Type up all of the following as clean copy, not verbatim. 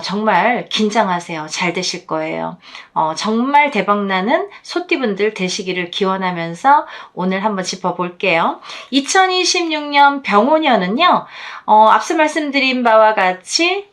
정말 긴장하세요. 잘 되실 거예요. 정말 대박나는 소띠분들 되시기를 기원하면서 오늘 한번 짚어볼게요. 2026년 병오년은요, 앞서 말씀드린 바와 같이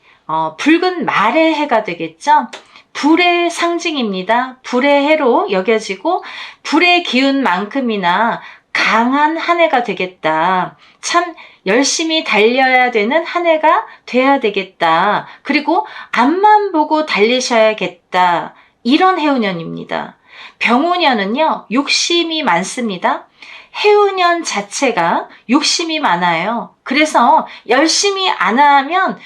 붉은 말의 해가 되겠죠. 불의 상징입니다. 불의 해로 여겨지고 불의 기운만큼이나 강한 한 해가 되겠다. 참 열심히 달려야 되는 한 해가 돼야 되겠다. 그리고 앞만 보고 달리셔야겠다. 이런 해운년입니다. 병오년은요, 욕심이 많습니다. 해운년 자체가 욕심이 많아요. 그래서 열심히 안 하면,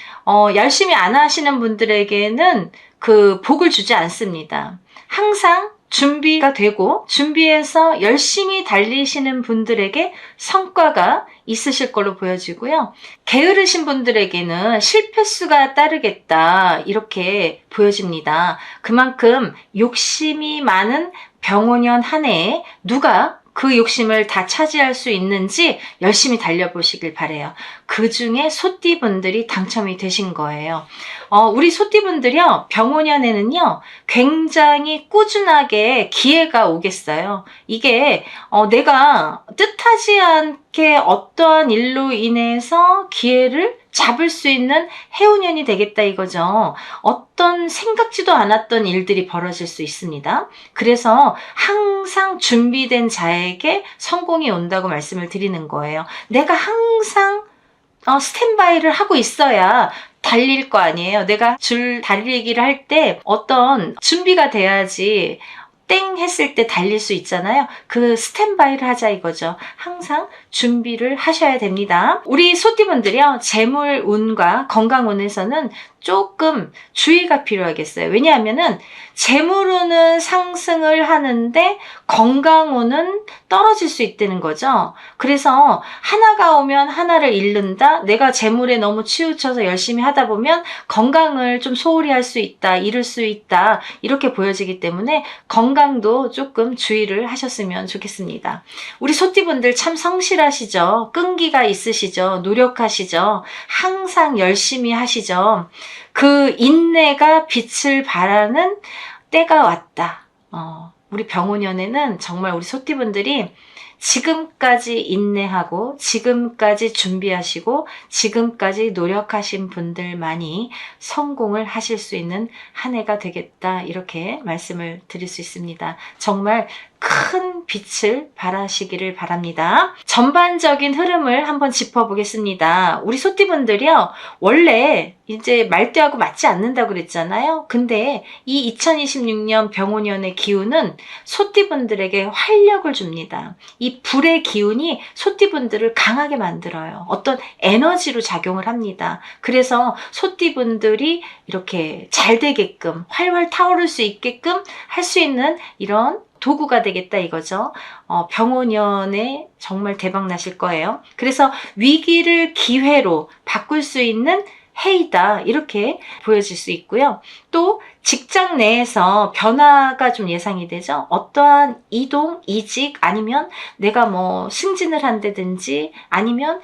열심히 안 하시는 분들에게는 그 복을 주지 않습니다. 항상 준비가 되고 준비해서 열심히 달리시는 분들에게 성과가 있으실 걸로 보여지고요. 게으르신 분들에게는 실패수가 따르겠다 이렇게 보여집니다. 그만큼 욕심이 많은 병오년 한 해에 누가 그 욕심을 다 차지할 수 있는지 열심히 달려보시길 바래요. 그 중에 소띠분들이 당첨이 되신 거예요. 우리 소띠분들이요, 병오년에는요, 굉장히 꾸준하게 기회가 오겠어요. 이게, 내가 뜻하지 않게 어떠한 일로 인해서 기회를 잡을 수 있는 해운년이 되겠다 이거죠. 어떤 생각지도 않았던 일들이 벌어질 수 있습니다. 그래서 항상 준비된 자에게 성공이 온다고 말씀을 드리는 거예요. 내가 항상 스탠바이를 하고 있어야 달릴 거 아니에요. 내가 줄 달리기를 할 때 어떤 준비가 돼야지 땡 했을 때 달릴 수 있잖아요. 그 스탠바이를 하자 이거죠. 항상 준비를 하셔야 됩니다. 우리 소띠분들이요, 재물운과 건강운에서는 조금 주의가 필요하겠어요. 왜냐하면은 재물운은 상승을 하는데 건강운은 떨어질 수 있다는 거죠. 그래서 하나가 오면 하나를 잃는다. 내가 재물에 너무 치우쳐서 열심히 하다 보면 건강을 좀 소홀히 할 수 있다. 잃을 수 있다. 이렇게 보여지기 때문에 건강도 조금 주의를 하셨으면 좋겠습니다. 우리 소띠분들 참 성실하시죠. 끈기가 있으시죠. 노력하시죠. 항상 열심히 하시죠. 그 인내가 빛을 발하는 때가 왔다. 우리 병오년에는 정말 우리 소띠분들이 지금까지 인내하고 지금까지 준비하시고 지금까지 노력하신 분들만이 성공을 하실 수 있는 한 해가 되겠다 이렇게 말씀을 드릴 수 있습니다. 정말 큰 빛을 발하시기를 바랍니다. 전반적인 흐름을 한번 짚어보겠습니다. 우리 소띠분들이요, 원래 이제 말띠하고 맞지 않는다고 그랬잖아요. 근데 이 2026년 병오년의 기운은 소띠분들에게 활력을 줍니다. 이 불의 기운이 소띠분들을 강하게 만들어요. 어떤 에너지로 작용을 합니다. 그래서 소띠분들이 이렇게 잘 되게끔 활활 타오를 수 있게끔 할 수 있는 이런 도구가 되겠다 이거죠. 병오년에 정말 대박 나실 거예요. 그래서 위기를 기회로 바꿀 수 있는 해이다 이렇게 보여질 수 있고요. 또 직장 내에서 변화가 좀 예상이 되죠. 어떠한 이동, 이직 아니면 내가 뭐 승진을 한다든지 아니면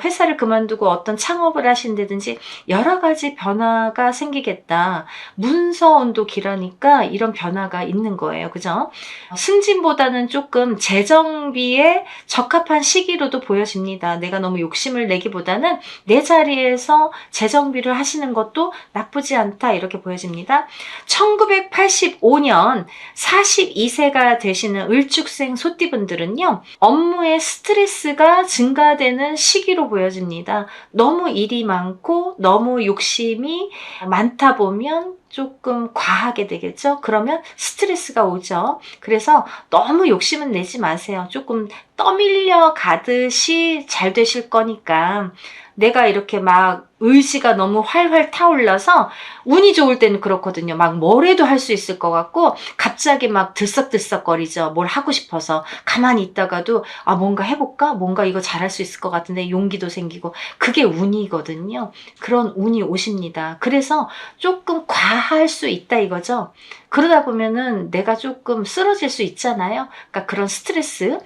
회사를 그만두고 어떤 창업을 하신다든지 여러 가지 변화가 생기겠다. 문서운도 길으니까 이런 변화가 있는 거예요. 그죠? 승진보다는 조금 재정비에 적합한 시기로도 보여집니다. 내가 너무 욕심을 내기보다는 내 자리에서 재정비를 하시는 것도 나쁘지 않다 이렇게 보여집니다. 1985년 42세가 되시는 을축생 소띠분들은요, 업무에 스트레스가 증가되는 시기로 보여집니다. 너무 일이 많고 너무 욕심이 많다 보면 조금 과하게 되겠죠? 그러면 스트레스가 오죠. 그래서 너무 욕심은 내지 마세요. 조금 떠밀려 가듯이 잘 되실 거니까. 내가 이렇게 막 의지가 너무 활활 타올라서 운이 좋을 때는 그렇거든요. 막 뭘 해도 할 수 있을 것 같고 갑자기 막 들썩들썩거리죠. 뭘 하고 싶어서. 가만히 있다가도 뭔가 해볼까? 뭔가 이거 잘할 수 있을 것 같은데 용기도 생기고. 그게 운이거든요. 그런 운이 오십니다. 그래서 조금 과하게 할 수 있다 이거죠. 그러다 보면은 내가 조금 쓰러질 수 있잖아요. 그러니까 그런 스트레스,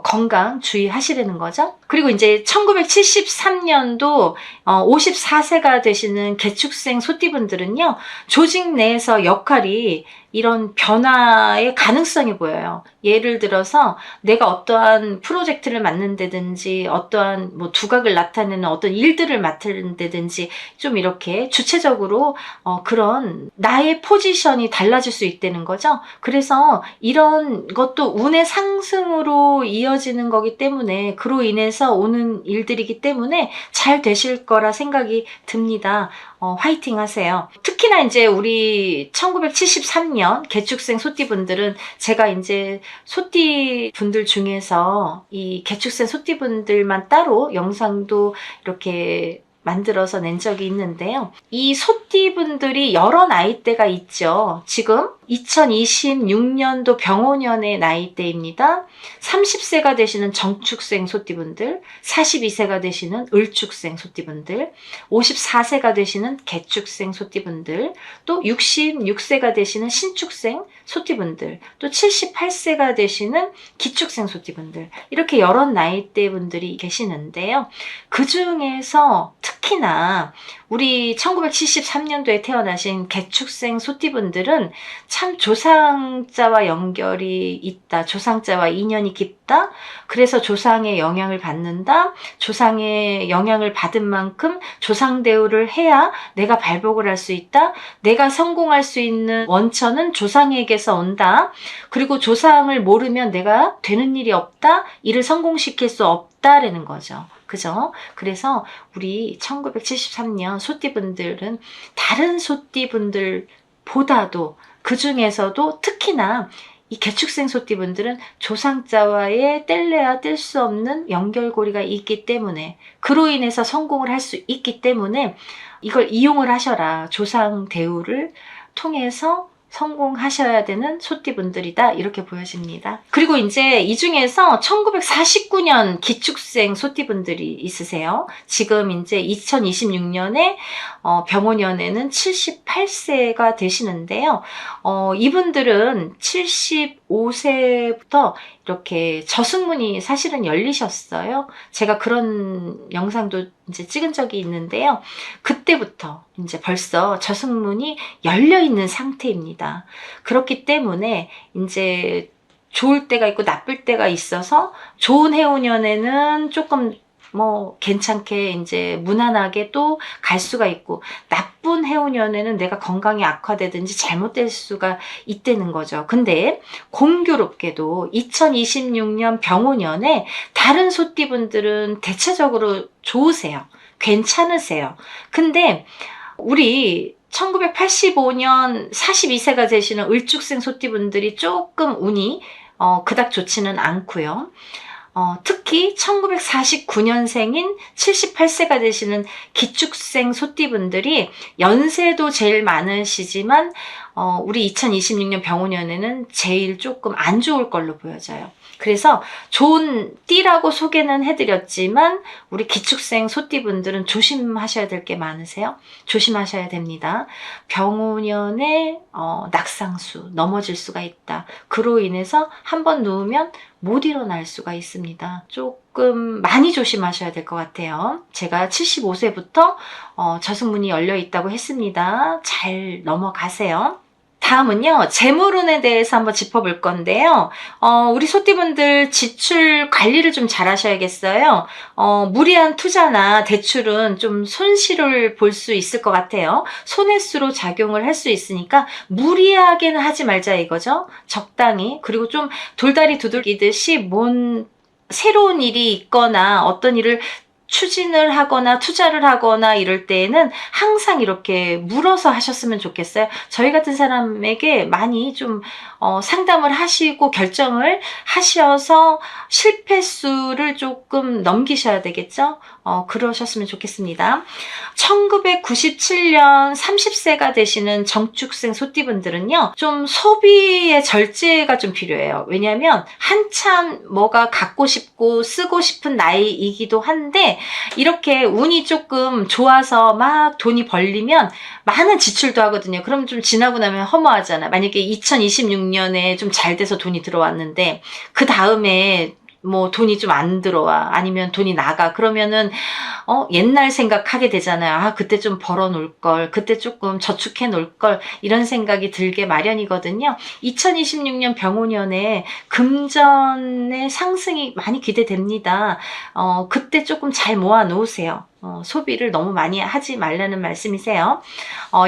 건강 주의하시라는 거죠. 그리고 이제 1973년도 54세가 되시는 개축생 소띠분들은요, 조직 내에서 역할이 이런 변화의 가능성이 보여요. 예를 들어서 내가 어떠한 프로젝트를 맡는다든지 어떠한 뭐 두각을 나타내는 어떤 일들을 맡는다든지 좀 이렇게 주체적으로 그런 나의 포지션이 달라질 수 있다는 거죠. 그래서 이런 것도 운의 상승으로 이어지는 거기 때문에 그로 인해서 오는 일들이기 때문에 잘 되실 거라 생각이 듭니다. 화이팅 하세요. 특히나 이제 우리 1973년 개축생 소띠분들은 제가 이제 소띠분들 중에서 이 개축생 소띠분들만 따로 영상도 이렇게 만들어서 낸 적이 있는데요. 이 소띠분들이 여러 나이대가 있죠. 지금 2026년도 병오년의 나이대입니다. 30세가 되시는 정축생 소띠분들, 42세가 되시는 을축생 소띠분들, 54세가 되시는 개축생 소띠분들, 또 66세가 되시는 신축생 소띠분들, 또 78세가 되시는 기축생 소띠분들, 이렇게 여러 나이대 분들이 계시는데요. 그 중에서 특히나 우리 1973년도에 태어나신 개축생 소띠분들은 참 조상자와 연결이 있다. 조상자와 인연이 깊다. 그래서 조상의 영향을 받는다. 조상의 영향을 받은 만큼 조상 대우를 해야 내가 발복을 할 수 있다. 내가 성공할 수 있는 원천은 조상에게서 온다. 그리고 조상을 모르면 내가 되는 일이 없다. 일을 성공시킬 수 없다라는 거죠. 그죠? 그래서 우리 1973년 소띠분들은 다른 소띠분들보다도 그 중에서도 특히나 이 개축생 소띠분들은 조상자와의 뗄래야 뗄 수 없는 연결고리가 있기 때문에 그로 인해서 성공을 할 수 있기 때문에 이걸 이용을 하셔라. 조상 대우를 통해서 성공하셔야 되는 소띠분들이다 이렇게 보여집니다. 그리고 이제 이 중에서 1949년 기축생 소띠분들이 있으세요. 지금 이제 2026년에 병오년에는 78세가 되시는데요. 이분들은 75세부터 이렇게 저승문이 사실은 열리셨어요. 제가 그런 영상도 이제 찍은 적이 있는데요. 그때부터 이제 벌써 저승문이 열려 있는 상태입니다. 그렇기 때문에 이제 좋을 때가 있고 나쁠 때가 있어서 좋은 해운년에는 조금 뭐 괜찮게 이제 무난하게 또 갈 수가 있고 나쁜 해운년에는 내가 건강이 악화되든지 잘못될 수가 있다는 거죠. 근데 공교롭게도 2026년 병오년에 다른 소띠분들은 대체적으로 좋으세요. 괜찮으세요. 근데 우리 1985년 42세가 되시는 을축생 소띠분들이 조금 운이 그닥 좋지는 않고요. 특히 1949년생인 78세가 되시는 기축생 소띠분들이 연세도 제일 많으시지만 우리 2026년 병오년에는 제일 조금 안 좋을 걸로 보여져요. 그래서 좋은 띠라고 소개는 해드렸지만 우리 기축생 소띠분들은 조심하셔야 될 게 많으세요. 조심하셔야 됩니다. 병오년에 낙상수, 넘어질 수가 있다. 그로 인해서 한번 누우면 못 일어날 수가 있습니다. 조금 많이 조심하셔야 될 것 같아요. 제가 75세부터 저승문이 열려 있다고 했습니다. 잘 넘어가세요. 다음은요, 재물운에 대해서 한번 짚어볼 건데요. 우리 소띠분들 지출 관리를 좀 잘 하셔야겠어요. 무리한 투자나 대출은 좀 손실을 볼 수 있을 것 같아요. 손해수로 작용을 할 수 있으니까 무리하게는 하지 말자 이거죠. 적당히. 그리고 좀 돌다리 두들기듯이 새로운 일이 있거나 어떤 일을 추진을 하거나 투자를 하거나 이럴 때에는 항상 이렇게 물어서 하셨으면 좋겠어요. 저희 같은 사람에게 많이 좀 상담을 하시고 결정을 하셔서 실패수를 조금 넘기셔야 되겠죠. 그러셨으면 좋겠습니다. 1997년 30세가 되시는 정축생 소띠분들은요, 좀 소비의 절제가 좀 필요해요. 왜냐하면 한참 뭐가 갖고 싶고 쓰고 싶은 나이이기도 한데 이렇게 운이 조금 좋아서 막 돈이 벌리면 많은 지출도 하거든요. 그럼 좀 지나고 나면 허무하잖아. 만약에 2026년에 좀 잘 돼서 돈이 들어왔는데 그 다음에 뭐 돈이 좀 안 들어와, 아니면 돈이 나가, 그러면은 옛날 생각하게 되잖아요. 아, 그때 좀 벌어 놓을 걸, 그때 조금 저축해 놓을 걸, 이런 생각이 들게 마련이거든요. 2026년 병오년에 금전의 상승이 많이 기대됩니다. 그때 조금 잘 모아 놓으세요. 소비를 너무 많이 하지 말라는 말씀이세요.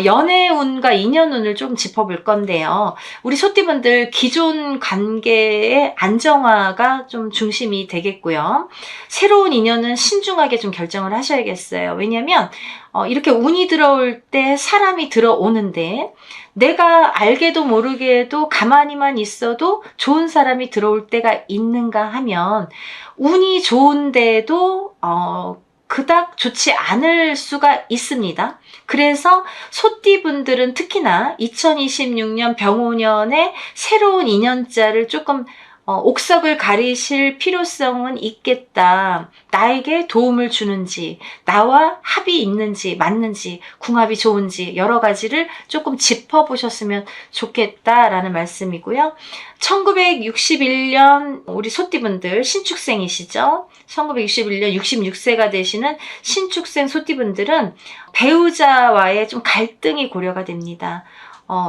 연애운과 인연운을 좀 짚어볼 건데요. 우리 소띠분들 기존 관계의 안정화가 좀 중심이 되겠고요. 새로운 인연은 신중하게 좀 결정을 하셔야겠어요. 왜냐하면 이렇게 운이 들어올 때 사람이 들어오는데 내가 알게도 모르게도 가만히만 있어도 좋은 사람이 들어올 때가 있는가 하면 운이 좋은데도 그닥 좋지 않을 수가 있습니다. 그래서 소띠분들은 특히나 2026년 병오년에 새로운 인연자를 조금 옥석을 가리실 필요성은 있겠다. 나에게 도움을 주는지, 나와 합이 있는지, 맞는지, 궁합이 좋은지 여러 가지를 조금 짚어보셨으면 좋겠다라는 말씀이고요. 1961년 우리 소띠분들 신축생이시죠? 1961년 66세가 되시는 신축생 소띠분들은 배우자와의 좀 갈등이 고려가 됩니다.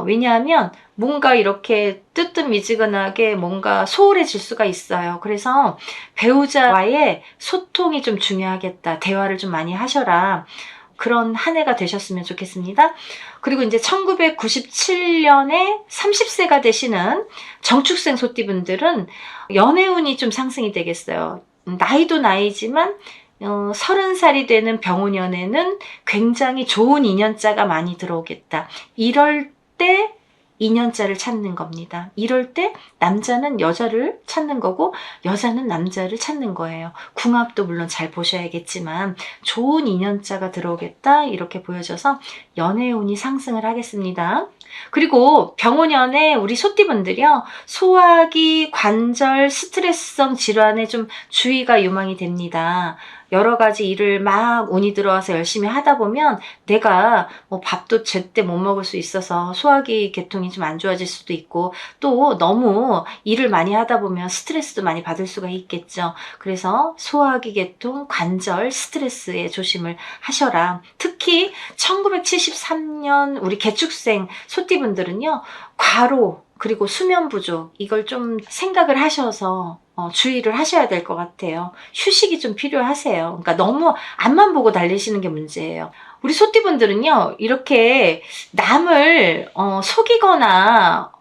왜냐하면 뭔가 이렇게 뜨뜻미지근하게 뭔가 소홀해질 수가 있어요. 그래서 배우자와의 소통이 좀 중요하겠다. 대화를 좀 많이 하셔라. 그런 한 해가 되셨으면 좋겠습니다. 그리고 이제 1997년에 30세가 되시는 정축생 소띠분들은 연애운이 좀 상승이 되겠어요. 나이도 나이지만 30살이 되는 병오년에는 굉장히 좋은 인연자가 많이 들어오겠다. 이럴 때 인연자를 찾는 겁니다. 이럴 때 남자는 여자를 찾는 거고 여자는 남자를 찾는 거예요. 궁합도 물론 잘 보셔야겠지만 좋은 인연자가 들어오겠다, 이렇게 보여져서 연애운이 상승을 하겠습니다. 그리고 병오년에 우리 소띠분들이요, 소화기, 관절, 스트레스성 질환에 좀 주의가 요망이 됩니다. 여러 가지 일을 막 운이 들어와서 열심히 하다 보면 내가 뭐 밥도 제때 못 먹을 수 있어서 소화기 계통이 좀 안 좋아질 수도 있고, 또 너무 일을 많이 하다 보면 스트레스도 많이 받을 수가 있겠죠. 그래서 소화기 계통, 관절, 스트레스에 조심을 하셔라. 특히 1973년 우리 개축생 소띠분들은요, 과로 그리고 수면 부족, 이걸 좀 생각을 하셔서 주의를 하셔야 될 것 같아요. 휴식이 좀 필요하세요. 그러니까 너무 앞만 보고 달리시는 게 문제예요. 우리 소띠분들은요, 이렇게 남을 속이거나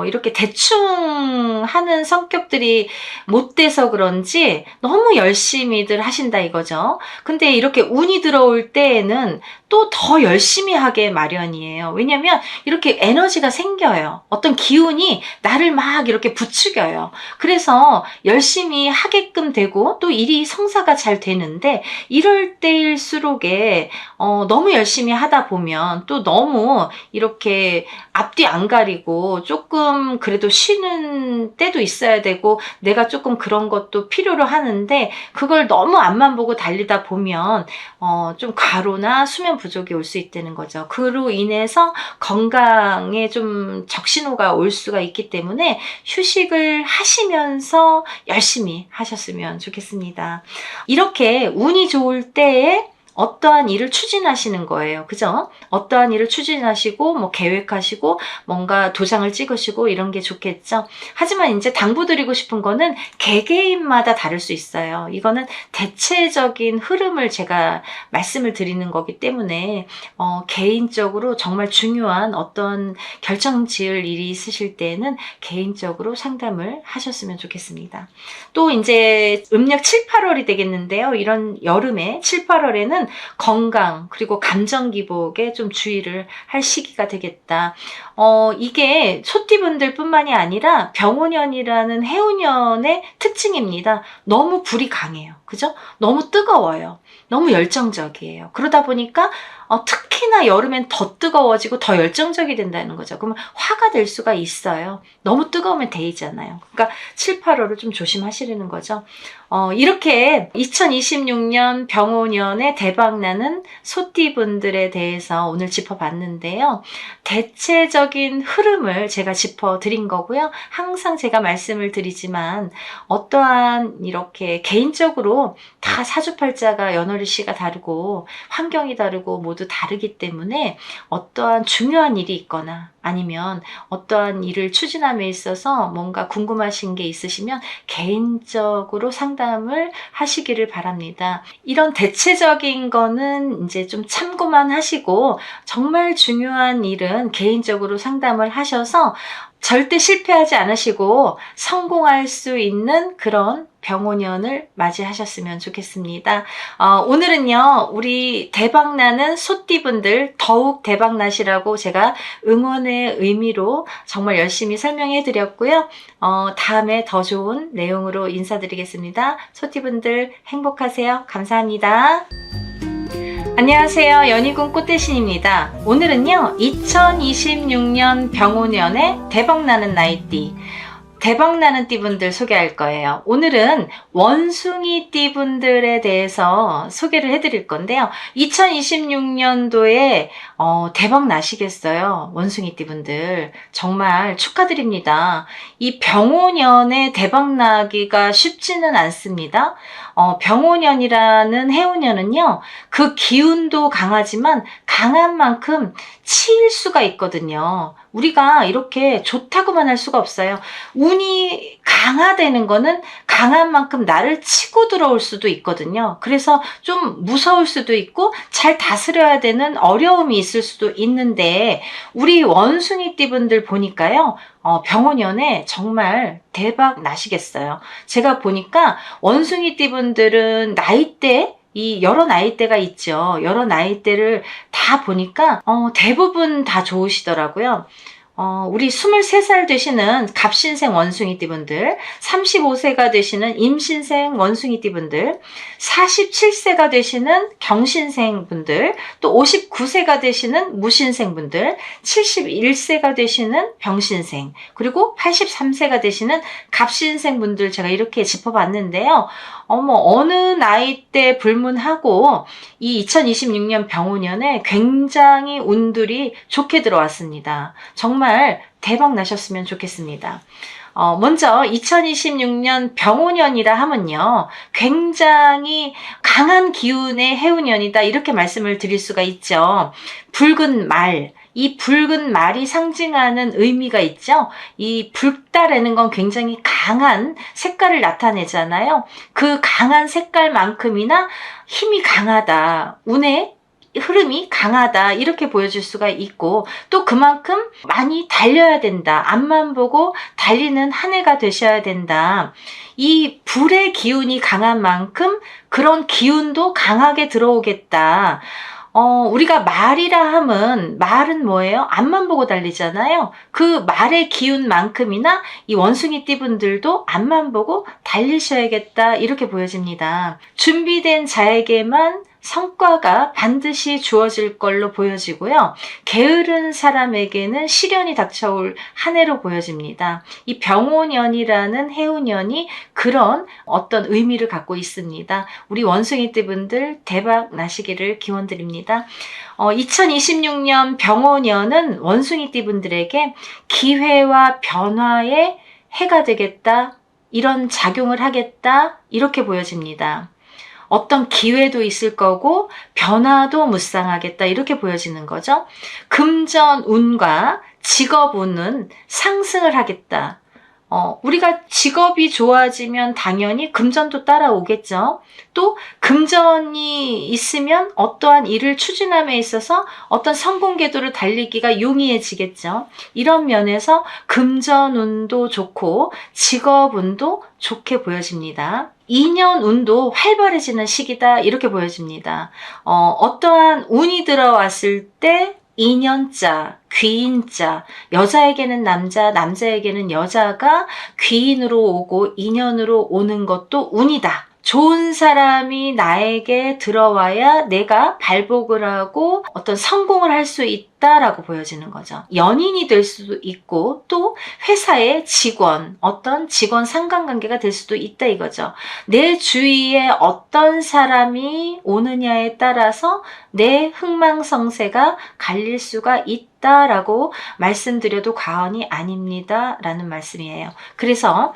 이렇게 대충 하는 성격들이 못 돼서 그런지 너무 열심히들 하신다 이거죠. 근데 이렇게 운이 들어올 때에는 또 더 열심히 하게 마련이에요. 왜냐면 이렇게 에너지가 생겨요. 어떤 기운이 나를 막 이렇게 부추겨요. 그래서 열심히 하게끔 되고 또 일이 성사가 잘 되는데, 이럴 때일수록에 너무 열심히 하다 보면 또 너무 이렇게 앞뒤 안 가리고 조금 그래도 쉬는 때도 있어야 되고, 내가 조금 그런 것도 필요로 하는데 그걸 너무 앞만 보고 달리다 보면 좀 과로나 수면 부족이 올 수 있다는 거죠. 그로 인해서 건강에 좀 적신호가 올 수가 있기 때문에 휴식을 하시면서 열심히 하셨으면 좋겠습니다. 이렇게 운이 좋을 때에 어떠한 일을 추진하시는 거예요. 그죠? 어떠한 일을 추진하시고 뭐 계획하시고 뭔가 도장을 찍으시고 이런 게 좋겠죠. 하지만 이제 당부드리고 싶은 거는 개개인마다 다를 수 있어요. 이거는 대체적인 흐름을 제가 말씀을 드리는 거기 때문에 개인적으로 정말 중요한 어떤 결정 지을 일이 있으실 때는 개인적으로 상담을 하셨으면 좋겠습니다. 또 이제 음력 7, 8월이 되겠는데요. 이런 여름에 7, 8월에는 건강 그리고 감정 기복에 좀 주의를 할 시기가 되겠다. 이게 소띠분들 뿐만이 아니라 병오년이라는 해운년의 특징입니다. 너무 불이 강해요. 그죠? 너무 뜨거워요. 너무 열정적이에요. 그러다 보니까 특히나 여름엔 더 뜨거워지고 더 열정적이 된다는 거죠. 그러면 화가 될 수가 있어요. 너무 뜨거우면 데이잖아요. 그러니까 7, 8월을 좀 조심하시라는 거죠. 이렇게 2026년 병오년에 대박나는 소띠분들에 대해서 오늘 짚어봤는데요. 대체적인 흐름을 제가 짚어드린 거고요. 항상 제가 말씀을 드리지만 어떠한 이렇게 개인적으로 다 사주팔자가 연월일시가 다르고 환경이 다르고 모두 다르기 때문에 어떠한 중요한 일이 있거나 아니면 어떠한 일을 추진함에 있어서 뭔가 궁금하신 게 있으시면 개인적으로 상담을 하시기를 바랍니다. 이런 대체적인 거는 이제 좀 참고만 하시고 정말 중요한 일은 개인적으로 상담을 하셔서 절대 실패하지 않으시고 성공할 수 있는 그런 병오년을 맞이하셨으면 좋겠습니다. 오늘은요, 우리 대박나는 소띠분들 더욱 대박나시라고 제가 응원의 의미로 정말 열심히 설명해 드렸고요. 다음에 더 좋은 내용으로 인사드리겠습니다. 소띠분들 행복하세요. 감사합니다. 안녕하세요. 연희군 꽃대신입니다. 오늘은요, 2026년 병오년에 대박나는 나이띠, 대박나는 띠분들 소개할 거예요. 오늘은 원숭이 띠분들에 대해서 소개를 해드릴 건데요. 2026년도에 대박 나시겠어요. 원숭이 띠분들. 정말 축하드립니다. 이 병오년에 대박 나기가 쉽지는 않습니다. 병오년이라는 해운년은요, 그 기운도 강하지만 강한 만큼 치일 수가 있거든요. 우리가 이렇게 좋다고만 할 수가 없어요. 운이 강화되는 거는 강한 만큼 나를 치고 들어올 수도 있거든요. 그래서 좀 무서울 수도 있고 잘 다스려야 되는 어려움이 있을 수도 있는데 우리 원숭이 띠분들 보니까요. 병오년에 정말 대박 나시겠어요. 제가 보니까 원숭이 띠분들은 나이대 이 여러 나이대가 있죠. 여러 나이대를 다 보니까 대부분 다 좋으시더라고요. 우리 23살 되시는 갑신생 원숭이띠분들, 35세가 되시는 임신생 원숭이띠분들, 47세가 되시는 경신생 분들, 또 59세가 되시는 무신생 분들, 71세가 되시는 병신생, 그리고 83세가 되시는 갑신생 분들 제가 이렇게 짚어봤는데요. 어느 나이대 불문하고 이 2026년 병오년에 굉장히 운들이 좋게 들어왔습니다. 정말 대박 나셨으면 좋겠습니다. 먼저 2026년 병오년이라 하면요. 굉장히 강한 기운의 해운년이다 이렇게 말씀을 드릴 수가 있죠. 붉은 말, 이 붉은 말이 상징하는 의미가 있죠. 이 붉다라는 건 굉장히 강한 색깔을 나타내잖아요. 그 강한 색깔만큼이나 힘이 강하다. 운의 흐름이 강하다 이렇게 보여줄 수가 있고 또 그만큼 많이 달려야 된다. 앞만 보고 달리는 한 해가 되셔야 된다. 이 불의 기운이 강한 만큼 그런 기운도 강하게 들어오겠다. 우리가 말이라 함은 말은 뭐예요? 앞만 보고 달리잖아요. 그 말의 기운만큼이나 이 원숭이 띠분들도 앞만 보고 달리셔야겠다 이렇게 보여집니다. 준비된 자에게만 성과가 반드시 주어질 걸로 보여지고요. 게으른 사람에게는 시련이 닥쳐올 한 해로 보여집니다. 이 병오년이라는 해운년이 그런 어떤 의미를 갖고 있습니다. 우리 원숭이띠분들 대박 나시기를 기원드립니다. 2026년 병오년은 원숭이띠분들에게 기회와 변화의 해가 되겠다. 이런 작용을 하겠다. 이렇게 보여집니다. 어떤 기회도 있을 거고 변화도 무쌍하겠다 이렇게 보여지는 거죠. 금전운과 직업운은 상승을 하겠다. 우리가 직업이 좋아지면 당연히 금전도 따라오겠죠. 또 금전이 있으면 어떠한 일을 추진함에 있어서 어떤 성공 궤도를 달리기가 용이해지겠죠. 이런 면에서 금전운도 좋고 직업운도 좋게 보여집니다. 2년 운도 활발해지는 시기다 이렇게 보여집니다. 어떠한 운이 들어왔을 때 2년자, 귀인자, 여자에게는 남자, 남자에게는 여자가 귀인으로 오고 인연으로 오는 것도 운이다. 좋은 사람이 나에게 들어와야 내가 발복을 하고 어떤 성공을 할 수 있다라고 보여지는 거죠. 연인이 될 수도 있고 또 회사의 직원, 어떤 직원 상관관계가 될 수도 있다 이거죠. 내 주위에 어떤 사람이 오느냐에 따라서 내 흥망성쇠가 갈릴 수가 있다라고 말씀드려도 과언이 아닙니다 라는 말씀이에요. 그래서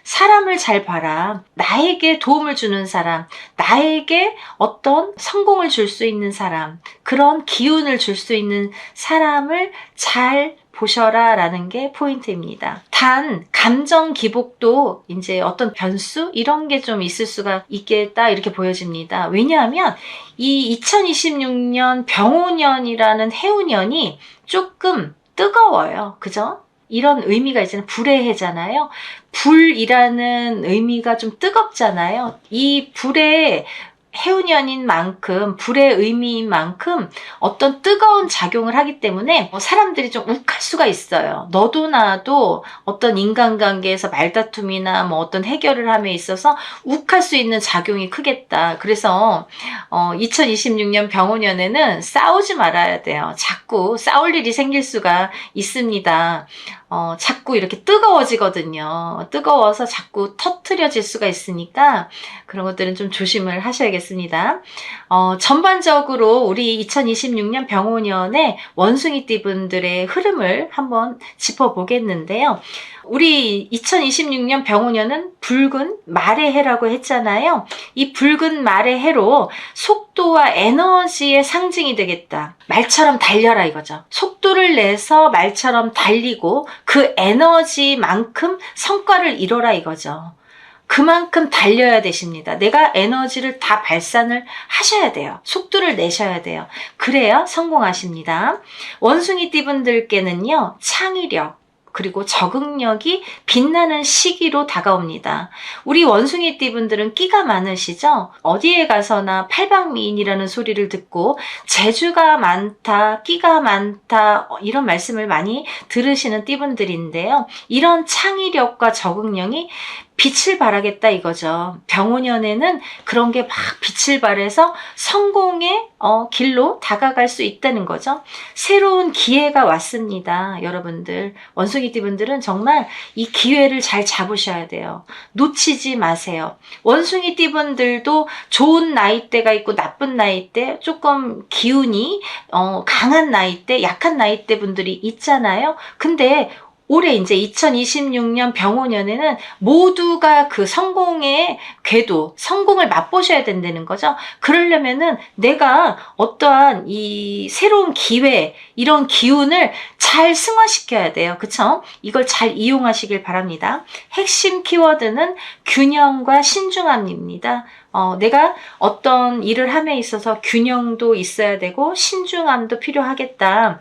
사람을 잘 봐라. 나에게 도움을 주는 사람, 나에게 어떤 성공을 줄 수 있는 사람, 그런 기운을 줄 수 있는 사람을 잘 보셔라 라는 게 포인트입니다. 단 감정 기복도 이제 어떤 변수 이런 게 좀 있을 수가 있겠다 이렇게 보여집니다. 왜냐하면 이 2026년 병오년이라는 해운년이 조금 뜨거워요. 그죠? 이런 의미가 있잖아요. 불의 해잖아요. 불이라는 의미가 좀 뜨겁잖아요. 이 불의 해운년인 만큼, 불의 의미인 만큼 어떤 뜨거운 작용을 하기 때문에 사람들이 좀 욱할 수가 있어요. 너도 나도 어떤 인간관계에서 말다툼이나 뭐 어떤 해결을 함에 있어서 욱할 수 있는 작용이 크겠다. 그래서 2026년 병오년에는 싸우지 말아야 돼요. 자꾸 싸울 일이 생길 수가 있습니다. 자꾸 이렇게 뜨거워지거든요. 뜨거워서 자꾸 터트려질 수가 있으니까 그런 것들은 좀 조심을 하셔야겠습니다. 전반적으로 우리 2026년 병오년에 원숭이띠 분들의 흐름을 한번 짚어보겠는데요. 우리 2026년 병오년은 붉은 말의 해라고 했잖아요. 이 붉은 말의 해로 속도와 에너지의 상징이 되겠다. 말처럼 달려라 이거죠. 속도를 내서 말처럼 달리고 그 에너지만큼 성과를 이뤄라 이거죠. 그만큼 달려야 되십니다. 내가 에너지를 다 발산을 하셔야 돼요. 속도를 내셔야 돼요. 그래야 성공하십니다. 원숭이띠 분들께는요, 창의력, 그리고 적응력이 빛나는 시기로 다가옵니다. 우리 원숭이띠 분들은 끼가 많으시죠? 어디에 가서나 팔방미인이라는 소리를 듣고 재주가 많다, 끼가 많다 이런 말씀을 많이 들으시는 띠분들인데요. 이런 창의력과 적응력이 빛을 발하겠다 이거죠. 병오년에는 그런 게 막 빛을 발해서 성공의 길로 다가갈 수 있다는 거죠. 새로운 기회가 왔습니다. 여러분들 원숭이띠 분들은 정말 이 기회를 잘 잡으셔야 돼요. 놓치지 마세요. 원숭이띠 분들도 좋은 나이대가 있고 나쁜 나이대, 조금 기운이 강한 나이대, 약한 나이대 분들이 있잖아요. 근데 올해 이제 2026년 병오년에는 모두가 그 성공의 궤도, 성공을 맛보셔야 된다는 거죠. 그러려면은 내가 어떠한 이 새로운 기회, 이런 기운을 잘 승화시켜야 돼요. 그쵸? 이걸 잘 이용하시길 바랍니다. 핵심 키워드는 균형과 신중함입니다. 내가 어떤 일을 함에 있어서 균형도 있어야 되고 신중함도 필요하겠다.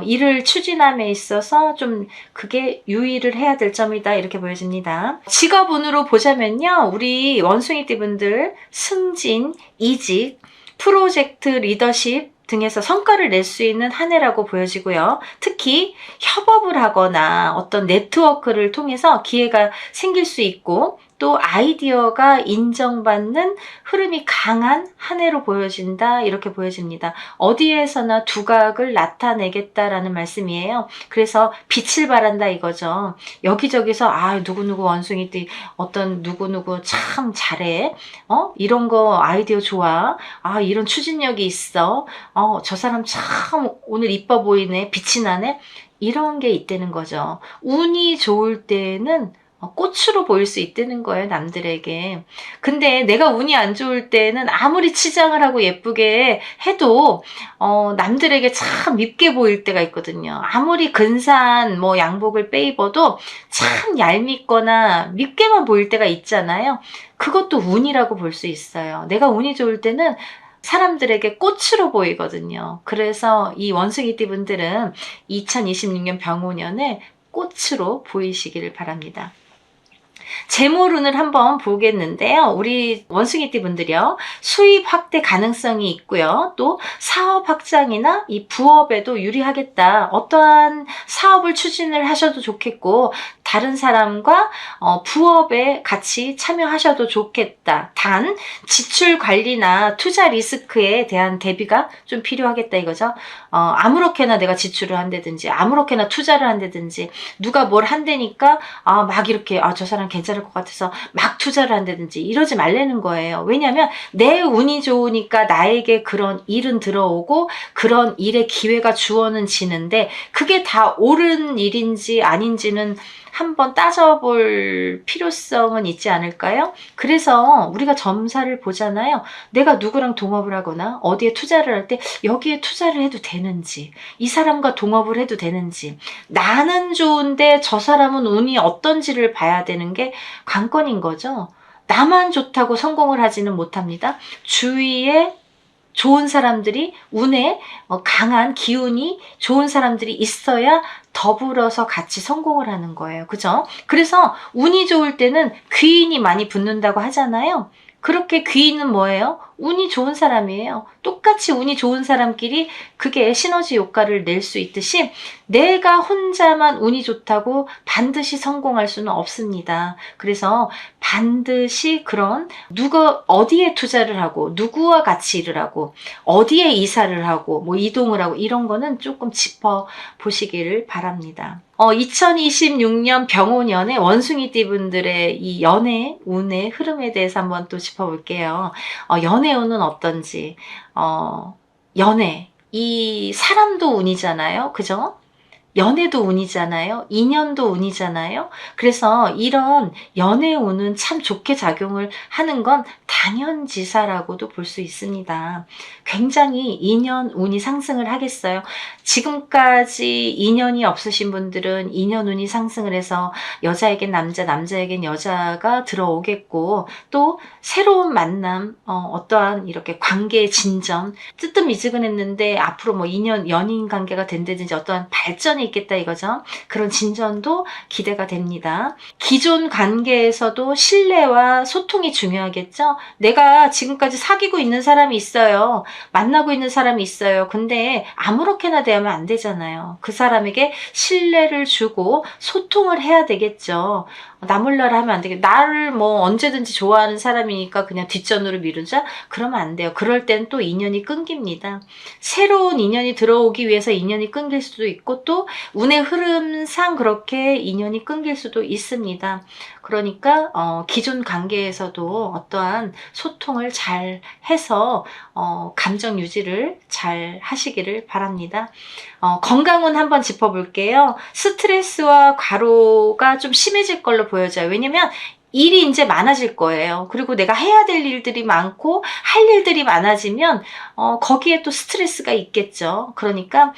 일을 추진함에 있어서 좀 그게 유의를 해야 될 점이다 이렇게 보여집니다. 직업운으로 보자면요. 우리 원숭이띠 분들 승진, 이직, 프로젝트 리더십 등에서 성과를 낼 수 있는 한 해라고 보여지고요. 특히 협업을 하거나 어떤 네트워크를 통해서 기회가 생길 수 있고 또 아이디어가 인정받는 흐름이 강한 한 해로 보여진다 이렇게 보여집니다. 어디에서나 두각을 나타내겠다라는 말씀이에요. 그래서 빛을 발한다 이거죠. 여기저기서 누구누구 원숭이띠 어떤 누구누구 참 잘해. 이런 거 아이디어 좋아. 이런 추진력이 있어. 저 사람 참 오늘 이뻐 보이네. 빛이 나네. 이런 게 있다는 거죠. 운이 좋을 때는 꽃으로 보일 수 있다는 거예요, 남들에게. 근데 내가 운이 안 좋을 때는 아무리 치장을 하고 예쁘게 해도 남들에게 참 밉게 보일 때가 있거든요. 아무리 근사한 양복을 빼입어도 참 얄밉거나 밉게만 보일 때가 있잖아요. 그것도 운이라고 볼 수 있어요. 내가 운이 좋을 때는 사람들에게 꽃으로 보이거든요. 그래서 이 원숭이띠 분들은 2026년 병오년에 꽃으로 보이시기를 바랍니다. 재물운을 한번 보겠는데요. 우리 원숭이띠 분들이요. 수입 확대 가능성이 있고요. 또 사업 확장이나 이 부업에도 유리하겠다. 어떠한 사업을 추진을 하셔도 좋겠고 다른 사람과 부업에 같이 참여하셔도 좋겠다. 단 지출 관리나 투자 리스크에 대한 대비가 좀 필요하겠다 이거죠. 아무렇게나 내가 지출을 한다든지 아무렇게나 투자를 한다든지 누가 뭘 한다니까 막 이렇게 저 사람 괜찮을 것 같아서 막 투자를 한다든지 이러지 말라는 거예요. 왜냐하면 내 운이 좋으니까 나에게 그런 일은 들어오고 그런 일의 기회가 주어는 지는데 그게 다 옳은 일인지 아닌지는 한번 따져볼 필요성은 있지 않을까요? 그래서 우리가 점사를 보잖아요. 내가 누구랑 동업을 하거나 어디에 투자를 할 때 여기에 투자를 해도 되는지, 이 사람과 동업을 해도 되는지, 나는 좋은데 저 사람은 운이 어떤지를 봐야 되는 게 관건인 거죠. 나만 좋다고 성공을 하지는 못합니다. 주위에 좋은 사람들이 운에 강한 기운이 좋은 사람들이 있어야 더불어서 같이 성공을 하는 거예요. 그죠? 그래서 운이 좋을 때는 귀인이 많이 붙는다고 하잖아요. 그렇게 귀인은 뭐예요? 운이 좋은 사람이에요. 똑같이 운이 좋은 사람끼리 그게 시너지 효과를 낼 수 있듯이 내가 혼자만 운이 좋다고 반드시 성공할 수는 없습니다. 그래서 반드시 그런 누가 어디에 투자를 하고 누구와 같이 일을 하고 어디에 이사를 하고 뭐 이동을 하고 이런 거는 조금 짚어 보시기를 바랍니다. 2026년 병오년의 원숭이띠 분들의 이 연애 운의 흐름에 대해서 한번 또 짚어볼게요. 연애 운은 어떤지, 연애, 이 사람도 운이잖아요. 그죠? 연애도 운이잖아요. 인연도 운이잖아요. 그래서 이런 연애 운은 참 좋게 작용을 하는 건 당연지사라고도 볼 수 있습니다. 굉장히 인연 운이 상승을 하겠어요. 지금까지 인연이 없으신 분들은 인연 운이 상승을 해서 여자에겐 남자, 남자에겐 여자가 들어오겠고 또 새로운 만남, 어떠한 이렇게 관계의 진전, 뜨뜻미지근했는데 앞으로 뭐 인연, 연인 관계가 된다든지 어떠한 발전이 있겠다 이거죠. 그런 진전도 기대가 됩니다. 기존 관계에서도 신뢰와 소통이 중요하겠죠. 내가 지금까지 사귀고 있는 사람이 있어요. 만나고 있는 사람이 있어요. 근데 아무렇게나 대하면 안 되잖아요. 그 사람에게 신뢰를 주고 소통을 해야 되겠죠. 나몰라라 하면 안 되겠죠. 나를 뭐 언제든지 좋아하는 사람이니까 그냥 뒷전으로 미루자? 그러면 안 돼요. 그럴 땐 또 인연이 끊깁니다. 새로운 인연이 들어오기 위해서 인연이 끊길 수도 있고 또 운의 흐름상 그렇게 인연이 끊길 수도 있습니다. 그러니까 기존 관계에서도 어떠한 소통을 잘 해서 감정 유지를 잘 하시기를 바랍니다. 건강은 한번 짚어볼게요. 스트레스와 과로가 좀 심해질 걸로 보여져요. 왜냐면 일이 이제 많아질 거예요. 그리고 내가 해야 될 일들이 많고 할 일들이 많아지면 거기에 또 스트레스가 있겠죠. 그러니까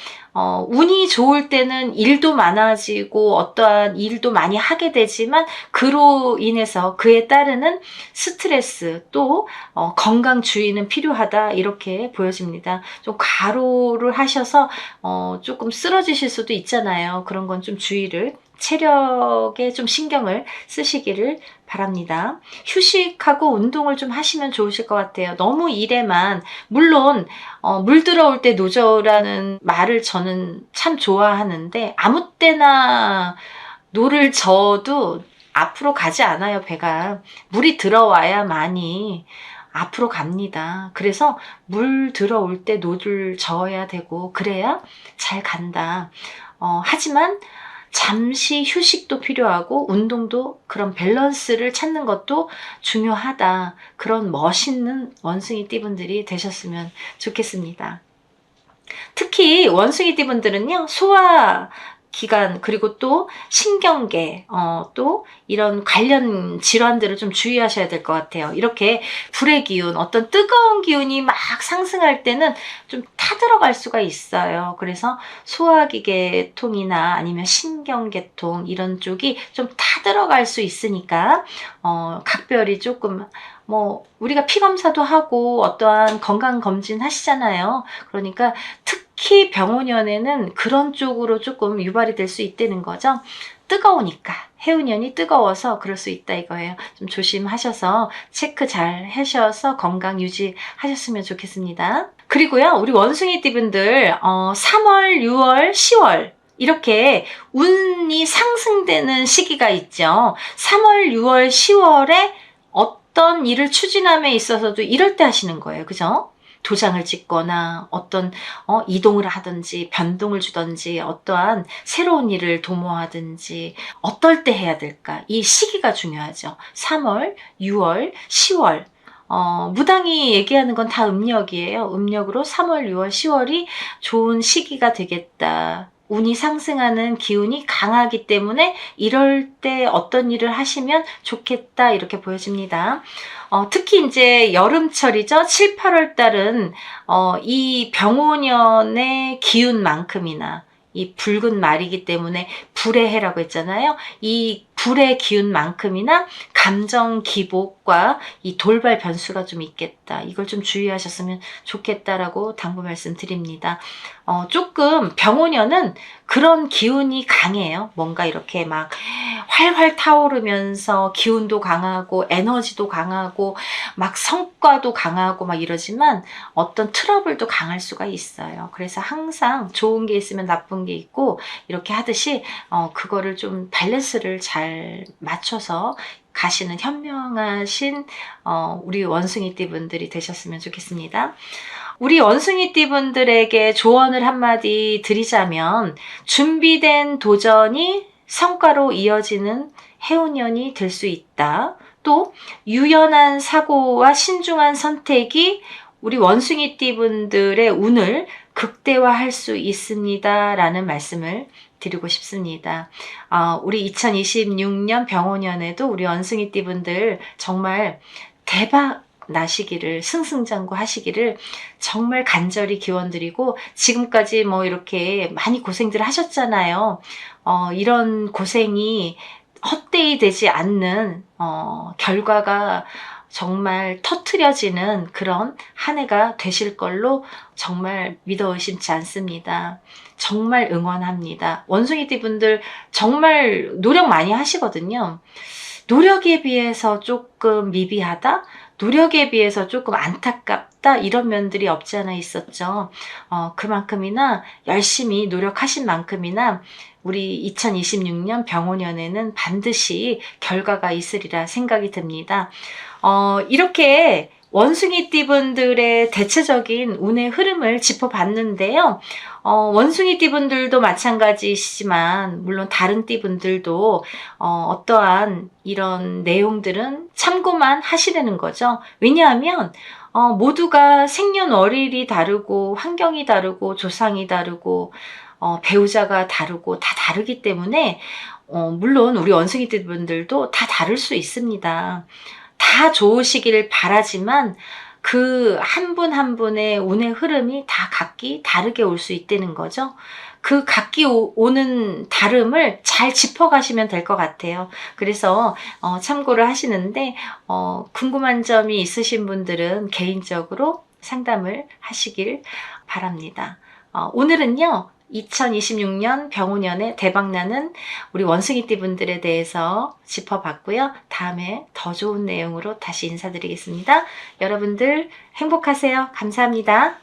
운이 좋을 때는 일도 많아지고 어떠한 일도 많이 하게 되지만 그로 인해서 그에 따르는 스트레스 또 건강 주의는 필요하다 이렇게 보여집니다. 좀 과로를 하셔서 조금 쓰러지실 수도 있잖아요. 그런 건 좀 주의를 체력에 좀 신경을 쓰시기를 바랍니다. 휴식하고 운동을 좀 하시면 좋으실 것 같아요. 너무 일에만 물론 물 들어올 때 노저라는 말을 저는 참 좋아하는데 아무 때나 노를 저어도 앞으로 가지 않아요. 배가 물이 들어와야만이 앞으로 갑니다. 그래서 물 들어올 때 노를 저어야 되고 그래야 잘 간다. 하지만 잠시 휴식도 필요하고 운동도 그런 밸런스를 찾는 것도 중요하다. 그런 멋있는 원숭이띠 분들이 되셨으면 좋겠습니다. 특히 원숭이띠 분들은요. 소화 기관 그리고 또 신경계 또 이런 관련 질환들을 좀 주의하셔야 될 것 같아요. 이렇게 불의 기운 어떤 뜨거운 기운이 막 상승할 때는 좀 타들어갈 수가 있어요. 그래서 소화기계통이나 아니면 신경계통 이런 쪽이 좀 타들어갈 수 있으니까 각별히 조금 뭐 우리가 피 검사도 하고 어떠한 건강 검진 하시잖아요. 그러니까 특히 병원연에는 그런 쪽으로 조금 유발이 될 수 있다는 거죠. 뜨거우니까, 해운년이 뜨거워서 그럴 수 있다 이거예요. 좀 조심하셔서 체크 잘 하셔서 건강 유지하셨으면 좋겠습니다. 그리고요, 우리 원숭이띠분들 3월, 6월, 10월 이렇게 운이 상승되는 시기가 있죠. 3월, 6월, 10월에 어떤 일을 추진함에 있어서도 이럴 때 하시는 거예요. 그죠? 도장을 찍거나 어떤 이동을 하든지 변동을 주든지 어떠한 새로운 일을 도모하든지 어떨 때 해야 될까? 이 시기가 중요하죠. 3월, 6월, 10월 무당이 얘기하는 건 다 음력이에요. 음력으로 3월, 6월, 10월이 좋은 시기가 되겠다. 운이 상승하는 기운이 강하기 때문에 이럴 때 어떤 일을 하시면 좋겠다 이렇게 보여집니다. 특히 이제 여름철이죠. 7, 8월 달은 이 병오년의 기운만큼이나 이 붉은 말이기 때문에 불의 해라고 했잖아요. 이 불의 기운만큼이나 감정 기복과 이 돌발 변수가 좀 있겠다. 이걸 좀 주의하셨으면 좋겠다라고 당부 말씀드립니다. 조금 병오년은 그런 기운이 강해요. 뭔가 이렇게 막 활활 타오르면서 기운도 강하고 에너지도 강하고 막 성과도 강하고 막 이러지만 어떤 트러블도 강할 수가 있어요. 그래서 항상 좋은 게 있으면 나쁜 게 있고 이렇게 하듯이 그거를 좀 밸런스를 잘 맞춰서 가시는 현명하신 우리 원숭이띠 분들이 되셨으면 좋겠습니다. 우리 원숭이띠 분들에게 조언을 한마디 드리자면 준비된 도전이 성과로 이어지는 해운년이 될 수 있다. 또 유연한 사고와 신중한 선택이 우리 원숭이띠 분들의 운을 극대화할 수 있습니다. 라는 말씀을 드리고 싶습니다. 우리 2026년 병오년에도 우리 원숭이띠 분들 정말 대박 나시기를, 승승장구 하시기를 정말 간절히 기원드리고, 지금까지 뭐 이렇게 많이 고생들 하셨잖아요. 이런 고생이 헛되이 되지 않는 결과가 정말 터트려지는 그런 한 해가 되실 걸로 정말 믿어 의심치 않습니다. 정말 응원합니다. 원숭이띠 분들 정말 노력 많이 하시거든요. 노력에 비해서 조금 미비하다? 노력에 비해서 조금 안타깝다? 이런 면들이 없지 않아 있었죠. 그만큼이나 열심히 노력하신 만큼이나 우리 2026년 병오년에는 반드시 결과가 있으리라 생각이 듭니다. 이렇게 원숭이띠 분들의 대체적인 운의 흐름을 짚어봤는데요. 원숭이띠 분들도 마찬가지시지만 물론 다른 띠 분들도 어떠한 이런 내용들은 참고만 하시라는 거죠. 왜냐하면 모두가 생년월일이 다르고 환경이 다르고 조상이 다르고 배우자가 다르고 다 다르기 때문에 물론 우리 원숭이띠 분들도 다 다를 수 있습니다. 다 좋으시길 바라지만 그 한 분 한 분의 운의 흐름이 다 각기 다르게 올 수 있다는 거죠. 그 각기 오는 다름을 잘 짚어가시면 될 것 같아요. 그래서 참고를 하시는데 궁금한 점이 있으신 분들은 개인적으로 상담을 하시길 바랍니다. 오늘은요. 2026년 병오년에 대박나는 우리 원숭이띠 분들에 대해서 짚어봤고요. 다음에 더 좋은 내용으로 다시 인사드리겠습니다. 여러분들 행복하세요. 감사합니다.